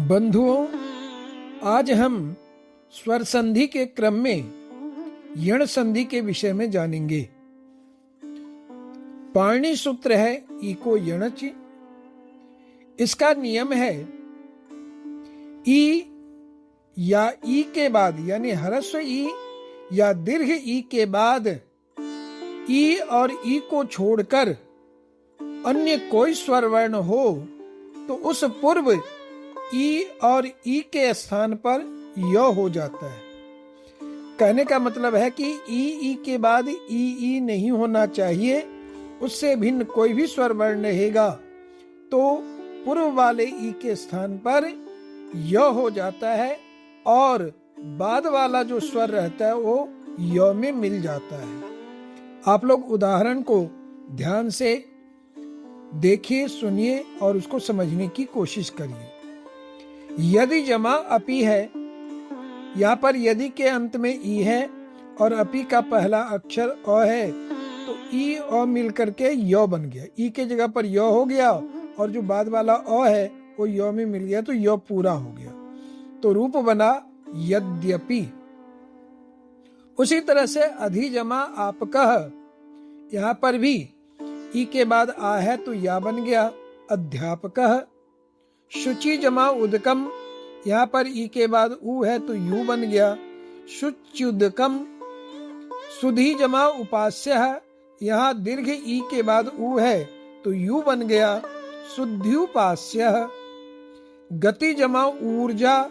बंधुओं, आज हम स्वर संधि के क्रम में यण संधि के विषय में जानेंगे। पाणिनि सूत्र है इको यणच। इसका नियम है ई या ई के बाद यानी ह्रस्व ई या दीर्घ ई के बाद ई और ई को छोड़कर अन्य कोई स्वर वर्ण हो तो उस पूर्व ई और ई के स्थान पर य हो जाता है। कहने का मतलब है कि ई के बाद ई नहीं होना चाहिए, उससे भिन्न कोई भी स्वर वर्ण रहेगा तो पूर्व वाले ई के स्थान पर य हो जाता है और बाद वाला जो स्वर रहता है वो य में मिल जाता है। आप लोग उदाहरण को ध्यान से देखिए, सुनिए और उसको समझने की कोशिश करिए। यदि जमा अपी है, यहाँ पर यदि के अंत में ई है और अपी का पहला अक्षर अ है तो ई अ मिल करके य बन गया। ई के जगह पर य हो गया और जो बाद वाला अ है वो य में मिल गया तो य पूरा हो गया, तो रूप बना यद्यपि। उसी तरह से अधि जमा आपकह, यहाँ पर भी ई के बाद आ है तो या बन गया अध्यापकः। शुचि जमा उदकम, यहाँ पर ई के बाद ऊ है तो यू बन गया शुच्युदकम। सुधि जमा उपास्यः, यहाँ दीर्घ ई के बाद ऊ है तो यू बन गया शुद्ध्युपास्यः। गति जमा ऊर्जा,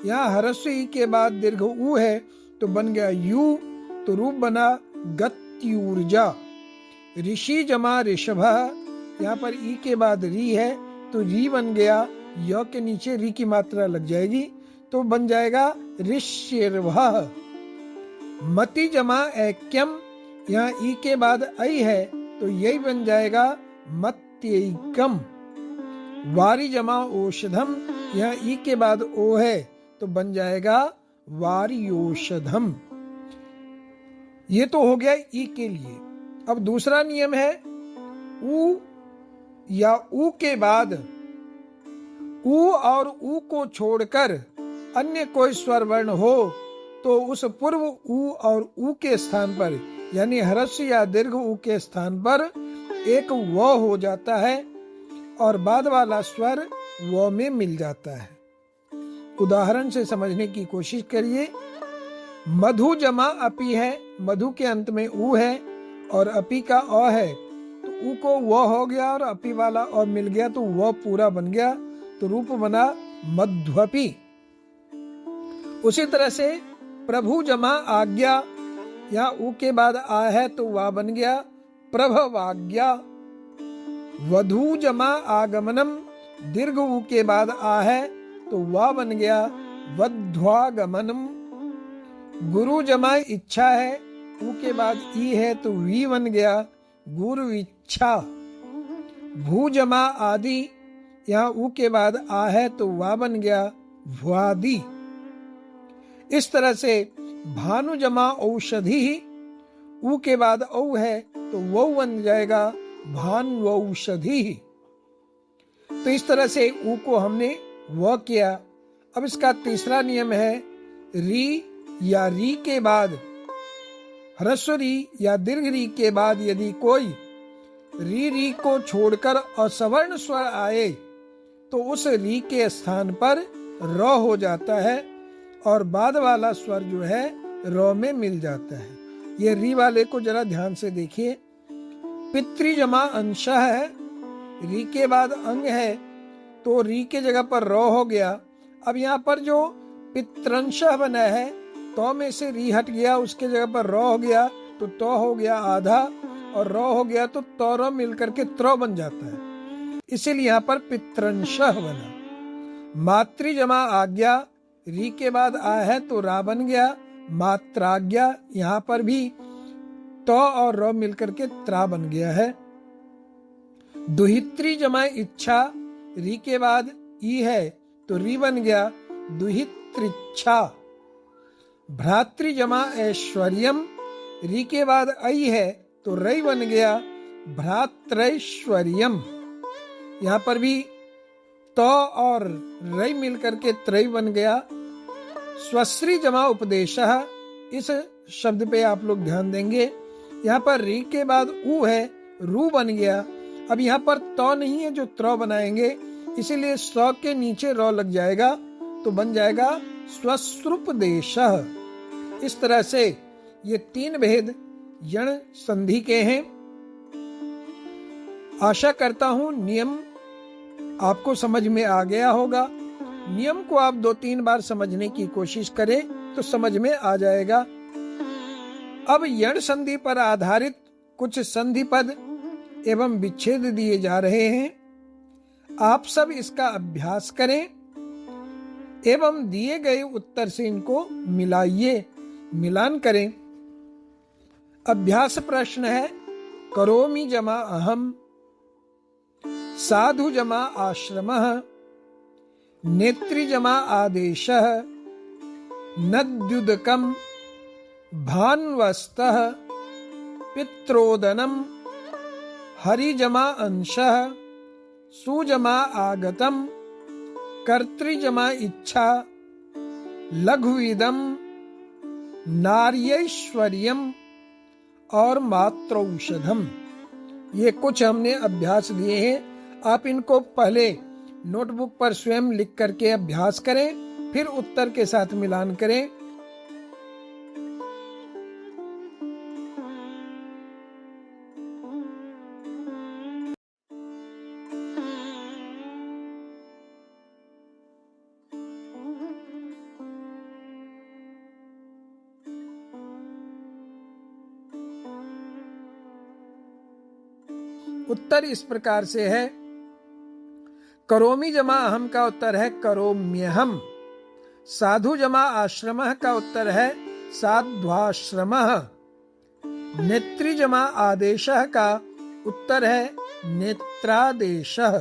यहाँ ह्रस्व ई के बाद दीर्घ ऊ है तो बन गया यू, तो रूप बना गत्यूर्जा। ऋषि जमा ऋषभः, यहाँ पर ई के बाद री है तो री बन गया, य के नीचे री की मात्रा लग जाएगी तो बन जाएगा ऋष्यर्वः। मति जमा ऐक्यम, यहाँ ई के बाद ऐ है तो यही बन जाएगा मत्यैकम। वारि जमा औषधम, यहाँ ई के बाद ओ है तो बन जाएगा वार्योषधम। ये तो हो गया ई के लिए। अब दूसरा नियम है ऊ या ऊ के बाद ऊ और ऊ को छोड़कर अन्य कोई स्वर वर्ण हो तो उस पूर्व ऊ और ऊ के स्थान पर यानी ह्रस्व या दीर्घ ऊ के स्थान पर एक व हो जाता है और बाद वाला स्वर व में मिल जाता है। उदाहरण से समझने की कोशिश करिए। मधु जमा अपी है, मधु के अंत में ऊ है और अपी का अ है तो ऊ को व हो गया और अपी वाला अ मिल गया तो व पूरा बन गया, तो रूप बना मध्वपी। उसी तरह से प्रभु जमा आज्ञा, यहाँ ऊ के बाद आ है तो वा बन गया प्रभवाज्ञा। वधू जमा आगमनम, दीर्घ ऊ के बाद आ है तो वा बन गया वध्वागमनम। गुरु जमा इच्छा है, ऊ के बाद ई है तो वी बन गया गुरु इच्छा। भू जमा आदि, यहाँ ऊ के बाद आ है तो वा बन गया भ्वादि। इस तरह से भानु जमा औषधि, ऊ के बाद औ है तो वो बन जाएगा भान्वौषधि। तो इस तरह से ऊ को हमने व किया। अब इसका तीसरा नियम है री या री के बाद ह्रस्व री या दीर्घ री के बाद यदि कोई री को छोड़कर असवर्ण स्वर आए तो उस री के स्थान पर र हो जाता है और बाद वाला स्वर जो है र में मिल जाता है। ये री वाले को जरा ध्यान से देखिए। पितृ जमा अंशः है, री के बाद अंग है तो री के जगह पर र हो गया। अब यहाँ पर जो पितृंशः बना है तो में से री हट गया, उसके जगह पर र हो गया तो हो गया आधा और र हो गया तो र मिल करके त्र बन जाता है, इसीलिए यहाँ पर पितृंशः बना। मातृ जमा आज्ञा, री के बाद आ है तो रा बन गया मात्राज्ञा, यहाँ पर भी त और र मिलकर के त्रा बन गया है। दुहित्री जमा इच्छा, री के बाद ई है तो री बन गया दुहित्रिच्छा। भ्रातृ जमा ऐश्वर्यम, री के बाद ऐ है तो रई बन गया भ्रात्रैश्वर्यम। यहाँ पर भी तो और रई मिलकर के त्रय बन गया। स्वश्री जमा उपदेशः, इस शब्द पे आप लोग ध्यान देंगे। यहाँ पर री के बाद ऊ है, रू बन गया। अब यहाँ पर तो नहीं है जो त्र बनाएंगे, इसीलिए स के नीचे र लग जाएगा तो बन जाएगा स्वश्रुपदेशः। इस तरह से ये 3 भेद यण संधि के हैं। आशा करता हूं नियम आपको समझ में आ गया होगा। नियम को आप 2-3 बार समझने की कोशिश करें तो समझ में आ जाएगा। अब यण संधि पर आधारित कुछ संधि पद एवं विच्छेद दिए जा रहे हैं। आप सब इसका अभ्यास करें एवं दिए गए उत्तर से इनको मिलाइए, मिलान करें। अभ्यास प्रश्न है, करोमि जमा अहम, साधु जमा आश्रमः, नेत्री जमा आदेशः, नद्युदकम, भान्वस्तः, पित्रोदनम, हरिजमा अंशः, सुजमा आगतम, कर्तृजमा इच्छा, लघुविदम, नार्यैश्वर्यम और मात्रौषधम। ये कुछ हमने अभ्यास दिए हैं। आप इनको पहले नोटबुक पर स्वयं लिख करके अभ्यास करें, फिर उत्तर के साथ मिलान करें। उत्तर इस प्रकार से है, करोमि जमा अहम का उत्तर है करोम्यहम, साधु जमा आश्रमः का उत्तर है साध्वाश्रमः, नेत्री जमा आदेशः का उत्तर है नेत्रादेशः,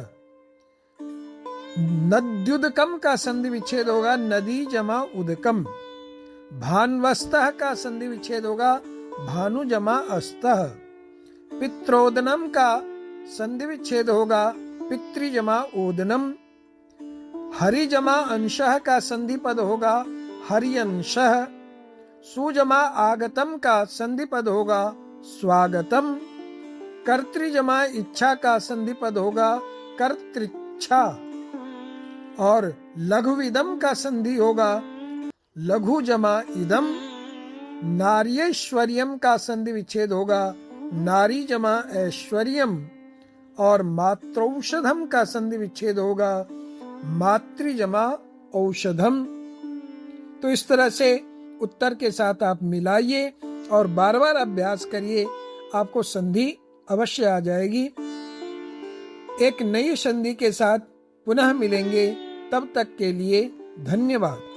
नद्युदकम का संधि विच्छेद होगा नदी जमा उदकम, भान्वस्तः का संधि विच्छेद होगा भानु जमा अस्तः, पित्रोदनम का संधि विच्छेद होगा पितृ जमा ओदनम, हरि जमा अंशः का संधि पद होगा हरिअंशः, सुजमा आगतम का संधि पद होगा स्वागतम, कर्तृ जमा इच्छा का संधि पद होगा कर्तृच्छा, और लघुविदम का संधि होगा लघु जमा इदम, नार्यैश्वर्यम का संधि विच्छेद होगा नारी जमा ऐश्वर्यम, और मात्रौषधम का संधि विच्छेद होगा मातृ जमा औषधम। तो इस तरह से उत्तर के साथ आप मिलाइए और बार बार अभ्यास करिए, आपको संधि अवश्य आ जाएगी। एक नई संधि के साथ पुनः मिलेंगे, तब तक के लिए धन्यवाद।